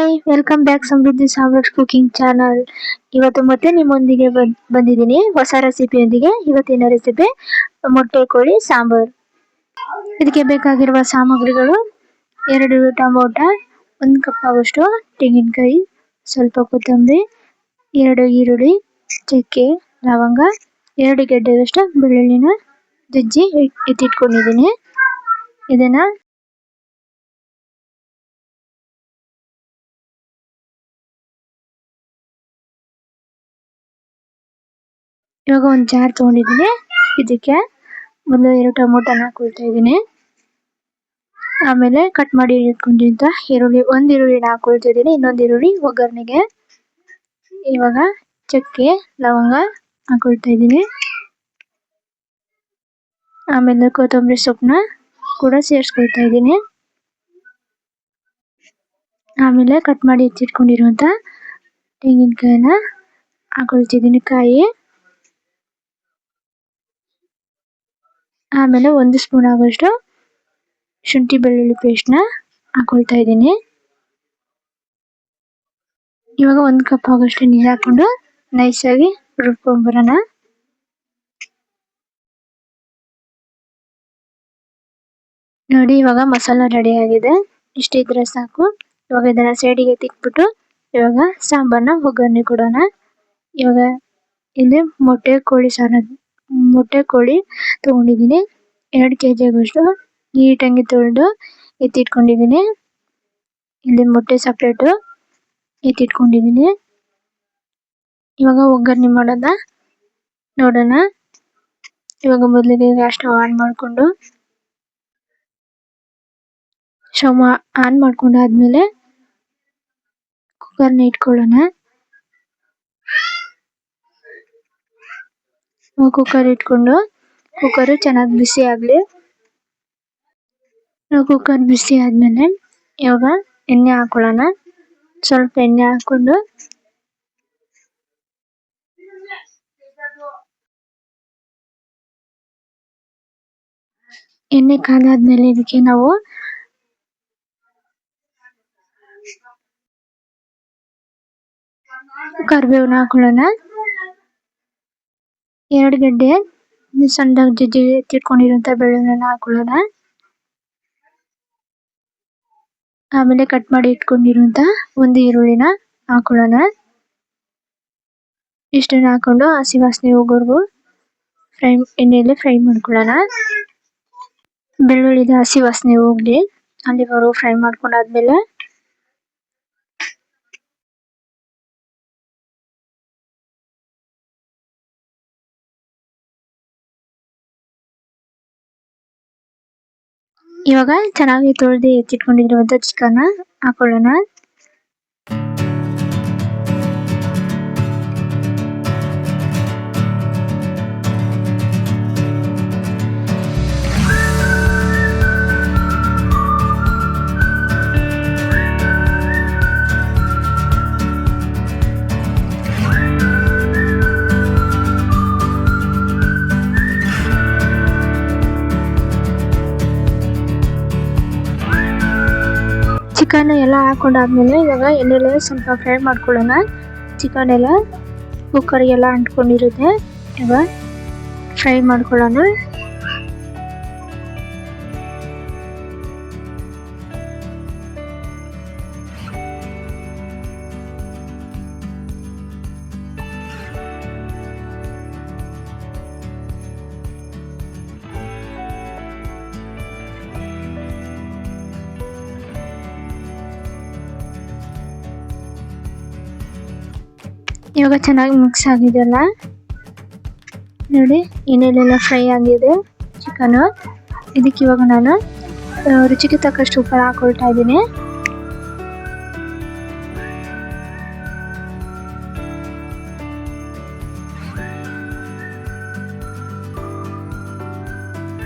Hi, welcome back ಸಮೃದ್ಧಿ ಸಾಮ್ರಾಟ್ cooking channel. ಇವತ್ತು ಮತ್ತೆ ನಿಮ್ಮೊಂದಿಗೆ ಬಂದಿದ್ದೀನಿ ಹೊಸ ರೆಸಿಪಿಯೊಂದಿಗೆ. ಇವತ್ತಿನ ರೆಸಿಪಿ ಮೊಟ್ಟೆ ಕೋಳಿ ಸಾಂಬಾರ್. ಇದಕ್ಕೆ ಬೇಕಾಗಿರುವ ಸಾಮಗ್ರಿಗಳು: 2 ಟೊಮೊಟೊ, 1 ಕಪ್ ಆಗುವಷ್ಟು ತೆಂಗಿನಕಾಯಿ, ಸ್ವಲ್ಪ ಕೊತ್ತಂಬರಿ, 2 ಈರುಳ್ಳಿ, ಚಕ್ಕೆ, ಲವಂಗ, 2 ಗೆಡ್ಡೆಯಷ್ಟು ಬೆಳ್ಳುಳ್ಳಿನ ಜಜ್ಜಿ ಎತ್ತಿಟ್ಕೊಂಡಿದ್ದೀನಿ. ಇದನ್ನ ಇವಾಗ ಒಂದು ಜಾರ್ ತಗೊಂಡಿದ್ದೀನಿ. ಇದಕ್ಕೆ ಮೊದಲು 2 ಟೊಮೊಟೊನ ಹಾಕೊಳ್ತಾ ಇದ್ದೀನಿ. ಆಮೇಲೆ ಕಟ್ ಮಾಡಿ ಇಟ್ಕೊಂಡಿದ್ದ ಈರುಳ್ಳಿ, 1 ಈರುಳ್ಳಿನ ಹಾಕೊಳ್ತಾ ಇದ್ದೀನಿ. ಇನ್ನೊಂದು ಈರುಳ್ಳಿ ಒಗ್ಗರಣೆಗೆ. ಇವಾಗ ಚಕ್ಕೆ, ಲವಂಗ ಹಾಕೊಳ್ತಾ ಇದ್ದೀನಿ. ಆಮೇಲೆ ಕೊತ್ತಂಬರಿ ಸೊಪ್ಪನ್ನ ಕೂಡ ಸೇರಿಸ್ಕೊಳ್ತಾ ಇದ್ದೀನಿ. ಆಮೇಲೆ ಕಟ್ ಮಾಡಿ ಎತ್ತಿಟ್ಕೊಂಡಿರುವಂತ ತೆಂಗಿನಕಾಯಿನ ಹಾಕೊಳ್ತಿದ್ದೀನಿ, ಕಾಯಿ. ಆಮೇಲೆ 1 ಸ್ಪೂನ್ ಆಗುವಷ್ಟು ಶುಂಠಿ ಬೆಳ್ಳುಳ್ಳಿ ಪೇಸ್ಟ್ನ ಹಾಕೊಳ್ತಾ ಇದ್ದೀನಿ. ಇವಾಗ 1 ಕಪ್ ಆಗುವಷ್ಟು ನೀರು ಹಾಕೊಂಡು ನೈಸಾಗಿ ರುಬ್ಕೊಂಡು ಬರೋಣ. ನೋಡಿ, ಇವಾಗ ಮಸಾಲ ರೆಡಿ ಆಗಿದೆ. ಇಷ್ಟಿದ್ರೆ ಸಾಕು. ಇವಾಗ ಇದನ್ನ ಸೈಡಿಗೆ ತಿಕ್ಬಿಟ್ಟು ಇವಾಗ ಸಾಂಬಾರ್ನ ಒಗ್ಗರಣೆ ಕೊಡೋಣ. ಇವಾಗ ಇಲ್ಲಿ ಮೊಟ್ಟೆ ಕೋಳಿ ತಗೊಂಡಿದ್ದೀನಿ. 2 kg ಆಗುವಷ್ಟು ನೀಟಾಗಿ ತೊಳೆದು ಎತ್ತಿಟ್ಕೊಂಡಿದ್ದೀನಿ. ಇಲ್ಲಿ ಮೊಟ್ಟೆ ಸಪ್ರೇಟು ಎತ್ತಿಟ್ಕೊಂಡಿದ್ದೀನಿ. ಇವಾಗ ಒಗ್ಗರಣೆ ಮಾಡೋದ ನೋಡೋಣ. ಇವಾಗ ಮೊದಲಿಗೆ ಗ್ಯಾಸ್ ಸ್ಟವ್ ಆನ್ ಮಾಡಿಕೊಂಡು ಆದ್ಮೇಲೆ ಕುಕ್ಕರ್ನ ಇಟ್ಕೊಳ್ಳೋಣ. ಕುಕ್ಕರ್ ಇಟ್ಕೊಂಡು ಕುಕ್ಕರ್ ಚೆನ್ನಾಗಿ ಬಿಸಿ ಆಗ್ಲಿ. ಕುಕ್ಕರ್ ಬಿಸಿ ಆದ್ಮೇಲೆ ಇವಾಗ ಎಣ್ಣೆ ಹಾಕೊಳ್ಳೋಣ. ಸ್ವಲ್ಪ ಎಣ್ಣೆ ಹಾಕೊಂಡು ಎಣ್ಣೆ ಕಾದಾದ್ಮೇಲೆ ಇದಕ್ಕೆ ನಾವು ಕರಿಬೇವನ್ನ ಹಾಕೊಳ್ಳೋಣ. 2 ಗೆಡ್ಡೆ ಸಣ್ಣದಾಗಿ ಜಜ್ಜಿ ಎತ್ತಿಟ್ಕೊಂಡಿರುವಂತ ಬೆಳ್ಳುಳ್ಳಿನ ಹಾಕೊಳ್ಳೋಣ. ಆಮೇಲೆ ಕಟ್ ಮಾಡಿ ಇಟ್ಕೊಂಡಿರುವಂತ 1 ಈರುಳ್ಳಿನ ಹಾಕೊಳ್ಳೋಣ. ಇಷ್ಟನ್ನ ಹಾಕೊಂಡು ಹಸಿ ವಾಸನೆ ಹೋಗೋವರೆಗೂ ಎಣ್ಣೆಯಲ್ಲಿ ಫ್ರೈ ಮಾಡ್ಕೊಳ್ಳೋಣ. ಬೆಳ್ಳುಳ್ಳಿದ ಹಸಿ ವಾಸನೆ ಹೋಗ್ಲಿ ಅಲ್ಲಿವರೆಗೂ ಫ್ರೈ ಮಾಡ್ಕೊಂಡಾದ್ಮೇಲೆ ಇವಾಗ ಚೆನ್ನಾಗಿ ತೊಳೆದು ಎತ್ತಿಟ್ಕೊಂಡಿರುವಂತ ಚಿಕನ್ ಹಾಕೊಳ್ಳೋಣ. ಚಿಕನ್ ಎಲ್ಲ ಹಾಕೊಂಡಾದ್ಮೇಲೆ ಇವಾಗ ಎಣ್ಣೆಲೆ ಸ್ವಲ್ಪ ಫ್ರೈ ಮಾಡ್ಕೊಳ್ಳೋಣ. ಚಿಕನ್ ಎಲ್ಲ ಕುಕ್ಕರ್ಗೆಲ್ಲ ಅಂಟ್ಕೊಂಡಿರುತ್ತೆ. ಇವಾಗ ಫ್ರೈ ಮಾಡ್ಕೊಳ್ಳೋಣ. ಇವಾಗ ಚೆನ್ನಾಗಿ ಮಿಕ್ಸ್ ಆಗಿದೆಲ್ಲ ನೋಡಿ, ಎಣ್ಣೆಲೆಲ್ಲ ಫ್ರೈ ಆಗಿದೆ ಚಿಕನ್. ಇದಕ್ಕೆ ಇವಾಗ ನಾನು ರುಚಿಗೆ ತಕ್ಕಷ್ಟು ಉಪ್ಪು ಹಾಕೊಳ್ತಾ ಇದ್ದೀನಿ.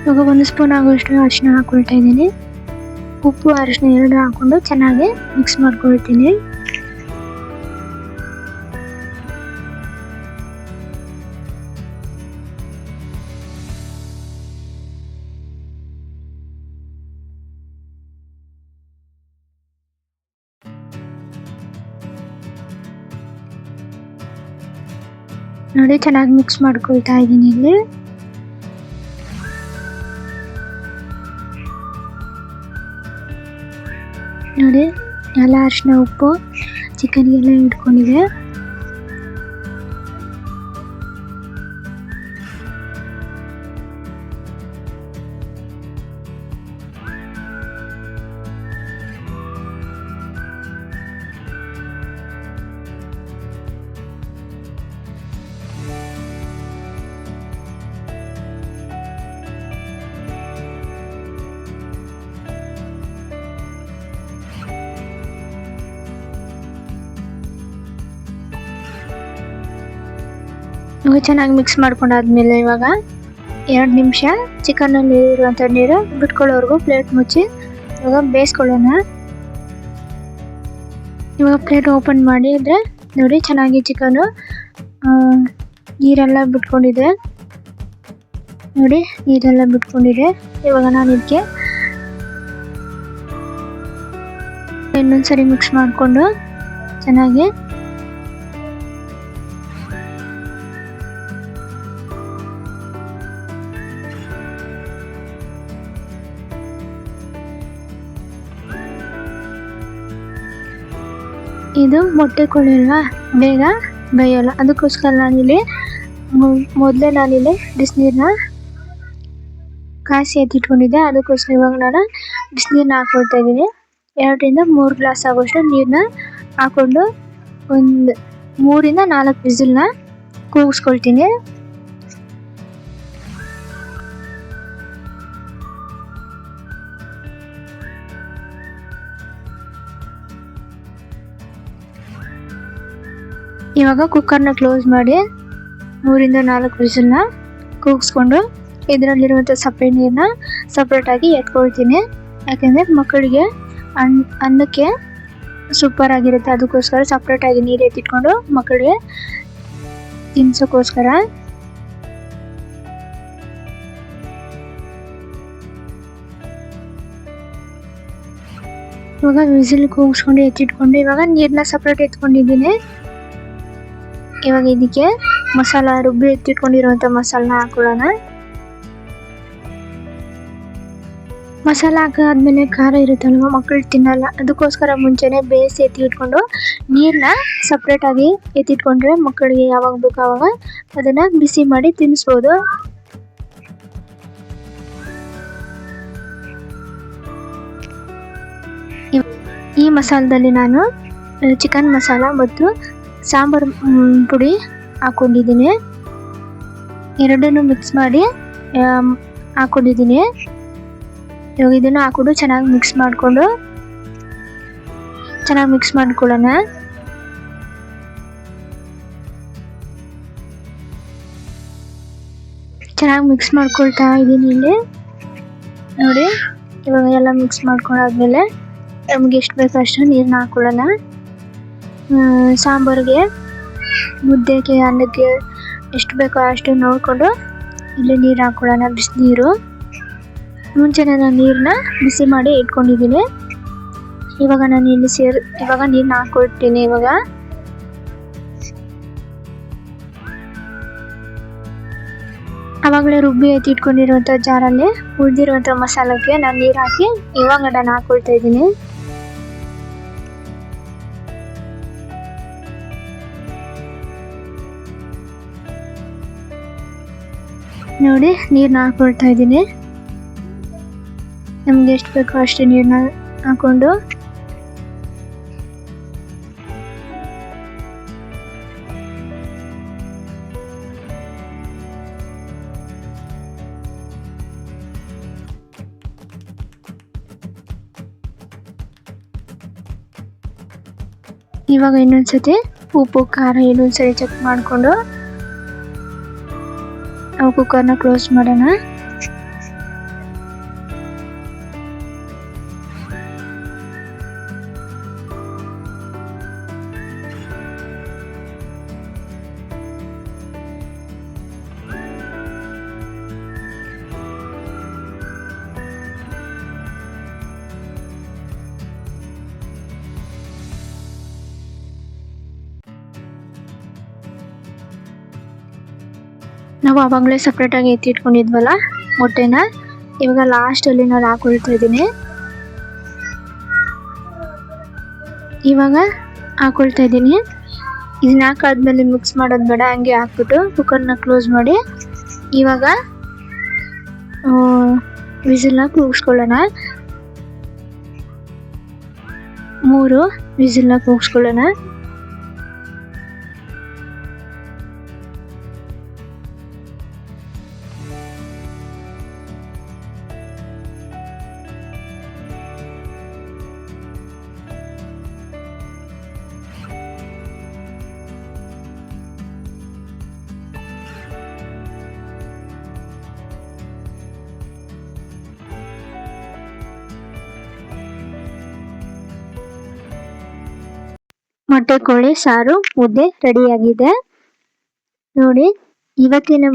ಇವಾಗ 1 ಸ್ಪೂನ್ ಆಗುವಷ್ಟು ಅರಿಶಿನ ಹಾಕೊಳ್ತಾ ಇದ್ದೀನಿ. ಉಪ್ಪು ಅರಿಶಿನ 2 ಹಾಕೊಂಡು ಚೆನ್ನಾಗಿ ಮಿಕ್ಸ್ ಮಾಡ್ಕೊಳ್ತೀನಿ. ನೋಡಿ ಚೆನ್ನಾಗಿ ಮಿಕ್ಸ್ ಮಾಡ್ಕೊಳ್ತಾ ಇದ್ದೀನಿ ಇಲ್ಲಿ. ನೋಡಿ ಎಲ್ಲ ಅರಿಶಿನ ಉಪ್ಪು ಚಿಕನ್ಗೆಲ್ಲ ಇಟ್ಕೊಂಡಿದೆ. ಇವಾಗ ಚೆನ್ನಾಗಿ ಮಿಕ್ಸ್ ಮಾಡ್ಕೊಂಡಾದ್ಮೇಲೆ ಇವಾಗ 2 ನಿಮಿಷ ಚಿಕನಲ್ಲಿ ಇರುವಂಥ ನೀರು ಬಿಟ್ಕೊಳ್ಳೋವರೆಗೂ ಪ್ಲೇಟ್ ಮುಚ್ಚಿ ಇವಾಗ ಬೇಯಿಸ್ಕೊಳ್ಳೋಣ. ಇವಾಗ ಪ್ಲೇಟ್ ಓಪನ್ ಮಾಡಿದರೆ ನೋಡಿ ಚೆನ್ನಾಗಿ ಚಿಕನು ನೀರೆಲ್ಲ ಬಿಟ್ಕೊಂಡಿದೆ. ನೋಡಿ ನೀರೆಲ್ಲ ಬಿಟ್ಕೊಂಡಿದೆ. ಇವಾಗ ನಾನು ಇದಕ್ಕೆ ಇನ್ನೊಂದ್ಸರಿ ಮಿಕ್ಸ್ ಮಾಡಿಕೊಂಡು ಚೆನ್ನಾಗಿ ಇದು ಮೊಟ್ಟೆ ಕೋಳಿ ಅಲ್ವಾ, ಬೇಗ ಬೇಯಲ್ಲ. ಅದಕ್ಕೋಸ್ಕರ ನಾನಿಲ್ಲಿ ನಾನಿಲ್ಲಿ ಬಿಸಿನೀರನ್ನ ಕಾಯಿಸಿ ಎತ್ತಿಟ್ಕೊಂಡಿದ್ದೆ. ಅದಕ್ಕೋಸ್ಕರ ಇವಾಗ ನಾನು ಬಿಸಿನೀರನ್ನ ಹಾಕ್ಕೊಳ್ತಾ ಇದ್ದೀನಿ. 2 ರಿಂದ 3 ಗ್ಲಾಸ್ ಆಗೋಷ್ಟು ನೀರನ್ನ ಹಾಕ್ಕೊಂಡು ಒಂದು 3 ರಿಂದ 4 ವಿಸಿಲ್ನ ಕೂಗಿಸ್ಕೊಳ್ತೀನಿ. ಇವಾಗ ಕುಕ್ಕರ್ನ ಕ್ಲೋಸ್ ಮಾಡಿ 3 ರಿಂದ 4 ವಿಸಿಲ್ನ ಕೂಗಿಸ್ಕೊಂಡು ಇದರಲ್ಲಿರುವಂಥ ಸಪ್ಪೆ ನೀರನ್ನ ಸಪ್ರೇಟಾಗಿ ಎತ್ಕೊಳ್ತೀನಿ. ಯಾಕೆಂದರೆ ಮಕ್ಕಳಿಗೆ ಅನ್ನಕ್ಕೆ ಸೂಪರ್ ಆಗಿರುತ್ತೆ. ಅದಕ್ಕೋಸ್ಕರ ಸಪ್ರೇಟಾಗಿ ನೀರು ಎತ್ತಿಟ್ಕೊಂಡು ಮಕ್ಕಳಿಗೆ ತಿನ್ಸೋಕ್ಕೋಸ್ಕರ. ಇವಾಗ ವಿಸಿಲ್ ಕೂಗಿಸ್ಕೊಂಡು ಎತ್ತಿಟ್ಕೊಂಡು ಇವಾಗ ನೀರನ್ನ ಸಪ್ರೇಟ್ ಎತ್ಕೊಂಡಿದ್ದೀನಿ. ಇವಾಗ ಇದಕ್ಕೆ ಮಸಾಲ ರುಬ್ಬಿ ಎತ್ತಿಟ್ಕೊಂಡಿರುವಂಥ ಮಸಾಲನ ಹಾಕೊಳ್ಳೋಣ. ಮಸಾಲ ಹಾಕಾದ್ಮೇಲೆ ಖಾರ ಇರುತ್ತಲ್ವ, ಮಕ್ಕಳು ತಿನ್ನಲ್ಲ. ಅದಕ್ಕೋಸ್ಕರ ಮುಂಚೆನೇ ಬೇಯಿಸಿ ಎತ್ತಿಟ್ಕೊಂಡು ನೀರನ್ನ ಸಪ್ರೇಟಾಗಿ ಎತ್ತಿಟ್ಕೊಂಡ್ರೆ ಮಕ್ಕಳಿಗೆ ಯಾವಾಗ ಬೇಕೋ ಆವಾಗ ಅದನ್ನು ಬಿಸಿ ಮಾಡಿ ತಿನ್ನಿಸ್ಬೋದು. ಈ ಮಸಾಲದಲ್ಲಿ ನಾನು ಚಿಕನ್ ಮಸಾಲ ಮತ್ತು ಸಾಂಬಾರು ಪುಡಿ ಹಾಕ್ಕೊಂಡಿದ್ದೀನಿ. ಎರಡನ್ನೂ ಮಿಕ್ಸ್ ಮಾಡಿ ಹಾಕ್ಕೊಂಡಿದ್ದೀನಿ. ಇವಾಗ ಇದನ್ನು ಹಾಕ್ಕೊಂಡು ಚೆನ್ನಾಗಿ ಮಿಕ್ಸ್ ಮಾಡ್ಕೊಳ್ಳೋಣ. ಚೆನ್ನಾಗಿ ಮಿಕ್ಸ್ ಮಾಡ್ಕೊಳ್ತಾ ಇದ್ದೀನಿ ಇಲ್ಲಿ. ನೋಡಿ ಇವಾಗ ಎಲ್ಲ ಮಿಕ್ಸ್ ಮಾಡ್ಕೊಂಡಾದ್ಮೇಲೆ ನಮಗೆ ಎಷ್ಟು ಬೇಕೋ ಅಷ್ಟು ನೀರನ್ನ ಹಾಕ್ಕೊಳ್ಳೋಣ. ಸಾಂಬಾರಿಗೆ ಮುದ್ದೆಗೆ ಅನ್ನಕ್ಕೆ ಎಷ್ಟು ಬೇಕೋ ಅಷ್ಟು ನೋಡಿಕೊಂಡು ಇಲ್ಲಿ ನೀರು ಹಾಕ್ಕೊಳ್ಳೋಣ. ಬಿಸಿನೀರು ಮುಂಚೆನೇ ನಾನು ನೀರನ್ನ ಬಿಸಿ ಮಾಡಿ ಇಟ್ಕೊಂಡಿದ್ದೀನಿ. ಇವಾಗ ನಾನು ಇಲ್ಲಿ ಇವಾಗ ನೀರನ್ನ ಹಾಕ್ಕೊಳ್ತೀನಿ. ಇವಾಗ ಆವಾಗಲೇ ರುಬ್ಬಿ ಎತ್ತಿಟ್ಕೊಂಡಿರುವಂಥ ಜಾರಲ್ಲಿ ಉಳಿದಿರುವಂಥ ಮಸಾಲಕ್ಕೆ ನಾನು ನೀರು ಹಾಕಿ ಇವಾಗ ನಾನು ಹಾಕ್ಕೊಳ್ತಾ ಇದ್ದೀನಿ. ನೋಡಿ ನೀರನ್ನ ಹಾಕ್ಕೊಳ್ತಾ ಇದ್ದೀನಿ. ನಮಗೆ ಎಷ್ಟು ಬೇಕೋ ಅಷ್ಟು ನೀರನ್ನ ಹಾಕ್ಕೊಂಡು ಇವಾಗ ಇನ್ನೊಂದ್ಸತಿ ಉಪ್ಪು ಖಾರ ಇನ್ನೊಂದ್ಸರಿ ಚೆಕ್ ಮಾಡಿಕೊಂಡು ನಾವು ಕುಕ್ಕರ್ನ ಕ್ಲೋಸ್ ಮಾಡೋಣ. ನಾವು ಆವಾಗಲೇ ಸಪ್ರೇಟಾಗಿ ಎತ್ತಿಟ್ಕೊಂಡಿದ್ವಲ್ಲ ಮೊಟ್ಟೆನ, ಇವಾಗ ಲಾಸ್ಟಲ್ಲಿ ನಾನು ಹಾಕೊಳ್ತಾ ಇದ್ದೀನಿ. ಇವಾಗ ಹಾಕೊಳ್ತಾ ಇದ್ದೀನಿ. ಇದನ್ನ ಹಾಕಾದ್ಮೇಲೆ ಮಿಕ್ಸ್ ಮಾಡೋದು ಬೇಡ, ಹಂಗೆ ಹಾಕ್ಬಿಟ್ಟು ಕುಕ್ಕರ್ನ ಕ್ಲೋಸ್ ಮಾಡಿ ಇವಾಗ ವಿಸಿಲ್ನ ಕೂಗಿಸ್ಕೊಳ್ಳೋಣ. 3 ವಿಸಿಲ್ನ ಕೂಗಿಸ್ಕೊಳ್ಳೋಣ. ಮೊಟ್ಟೆ ಕೋಳಿ ಸಾರು ಮುದ್ದೆ ರೆಡಿಯಾಗಿದೆ ನೋಡಿ. ಇವತ್ತಿನ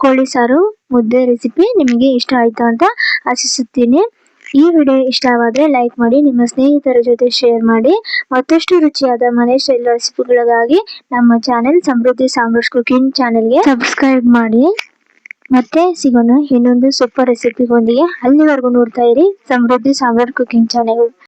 ಕೋಳಿ ಸಾರು ಮುದ್ದೆ ರೆಸಿಪಿ ನಿಮಗೆ ಇಷ್ಟ ಆಯ್ತು ಅಂತ ಆಶಿಸುತ್ತೀನಿ. ಈ ವಿಡಿಯೋ ಇಷ್ಟವಾದರೆ ಲೈಕ್ ಮಾಡಿ, ನಿಮ್ಮ ಸ್ನೇಹಿತರ ಜೊತೆ ಶೇರ್ ಮಾಡಿ. ಮತ್ತಷ್ಟು ರುಚಿಯಾದ ಮನೆ ಸ್ಟೈಲ್ ರೆಸಿಪಿಗಳಿಗಾಗಿ ನಮ್ಮ ಚಾನೆಲ್ ಸಮೃದ್ಧಿ ಸಾಮ್ರಾಟ್ ಕುಕಿಂಗ್ ಚಾನೆಲ್ಗೆ ಸಬ್ಸ್ಕ್ರೈಬ್ ಮಾಡಿ. ಮತ್ತೆ ಸಿಗೋಣ ಇನ್ನೊಂದು ಸೂಪರ್ ರೆಸಿಪಿಗೊಂದಿಗೆ. ಅಲ್ಲಿವರೆಗೂ ನೋಡ್ತಾ ಇರಿ ಸಮೃದ್ಧಿ ಸಾಮ್ರಾಟ್ ಕುಕಿಂಗ್ ಚಾನೆಲ್.